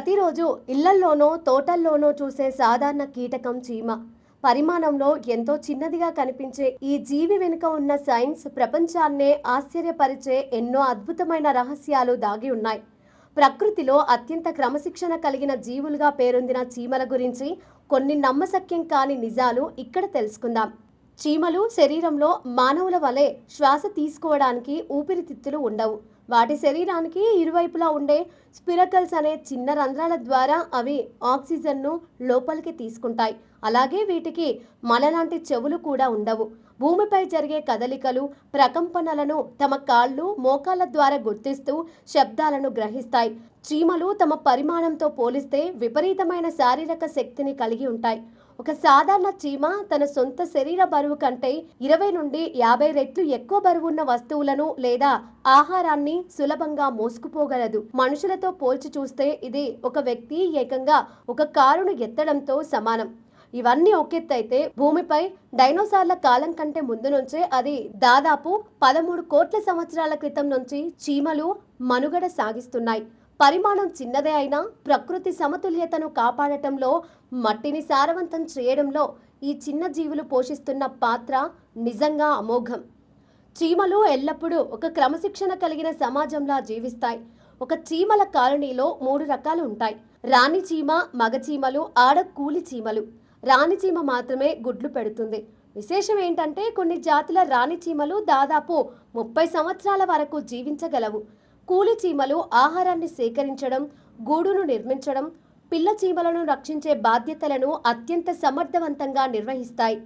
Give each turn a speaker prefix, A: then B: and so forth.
A: ప్రతిరోజు ఇళ్లల్లోనో తోటల్లోనో చూసే సాధారణ కీటకం చీమ. పరిమాణంలో ఎంతో చిన్నదిగా కనిపించే ఈ జీవి వెనుక ఉన్న సైన్స్ ప్రపంచాన్నే ఆశ్చర్యపరిచే ఎన్నో అద్భుతమైన రహస్యాలు దాగి ఉన్నాయి. ప్రకృతిలో అత్యంత క్రమశిక్షణ కలిగిన జీవులుగా పేరొందిన చీమల గురించి కొన్ని నమ్మశక్యం కాని నిజాలు ఇక్కడ తెలుసుకుందాం. చీమలు శరీరంలో మానవుల వలె శ్వాస తీసుకోవడానికి ఊపిరితిత్తులు ఉండవు. వాటి శరీరానికి ఇరువైపులా ఉండే స్పిరకల్స్ అనే చిన్న రంధ్రాల ద్వారా అవి ఆక్సిజన్ను లోపలికి తీసుకుంటాయి. అలాగే వీటికి మనలాంటి చెవులు కూడా ఉండవు. భూమిపై జరిగే కదలికలు, ప్రకంపనలను తమ కాళ్ళు, మోకాళ్ళ ద్వారా గుర్తిస్తూ శబ్దాలను గ్రహిస్తాయి. చీమలు తమ పరిమాణంతో పోలిస్తే విపరీతమైన శారీరక శక్తిని కలిగి ఉంటాయి. ఒక సాధారణ చీమ తన సొంత శరీర బరువు కంటే 20 నుండి 50 రెట్లు ఎక్కువ బరువున్న వస్తువులను లేదా ఆహారాన్ని సులభంగా మోసుకుపోగలదు. మనుషులతో పోల్చి చూస్తే ఇది ఒక వ్యక్తి ఏకంగా ఒక కారును ఎత్తడంతో సమానం. ఇవన్నీ ఒకెత్తైతే భూమిపై డైనోసార్ల కాలం కంటే ముందు నుంచే అది దాదాపు 13 కోట్ల సంవత్సరాల క్రితం నుంచి చీమలు మనుగడ సాగిస్తున్నాయి. పరిమాణం చిన్నదే అయినా ప్రకృతి సమతుల్యతను కాపాడటంలో, మట్టిని సారవంతం చేయడంలో ఈ చిన్న జీవులు పోషిస్తున్న పాత్ర నిజంగా అమోఘం. చీమలు ఎల్లప్పుడూ ఒక క్రమశిక్షణ కలిగిన సమాజంలా జీవిస్తాయి. ఒక చీమల కాలనీలో 3 రకాలు ఉంటాయి. రాణి చీమ, మగ చీమలు, ఆడ కూలి చీమలు. రాణి చీమ మాత్రమే గుడ్లు పెడుతుంది. విశేషం ఏంటంటే కొన్ని జాతుల రాణి చీమలు దాదాపు 30 సంవత్సరాల వరకు జీవించగలవు. కూలి చీమలు ఆహారాన్ని సేకరించడం, గూడును నిర్మించడం, పిల్ల చీమలను రక్షించే బాధ్యతలను అత్యంత సమర్థవంతంగా నిర్వహిస్తాయి.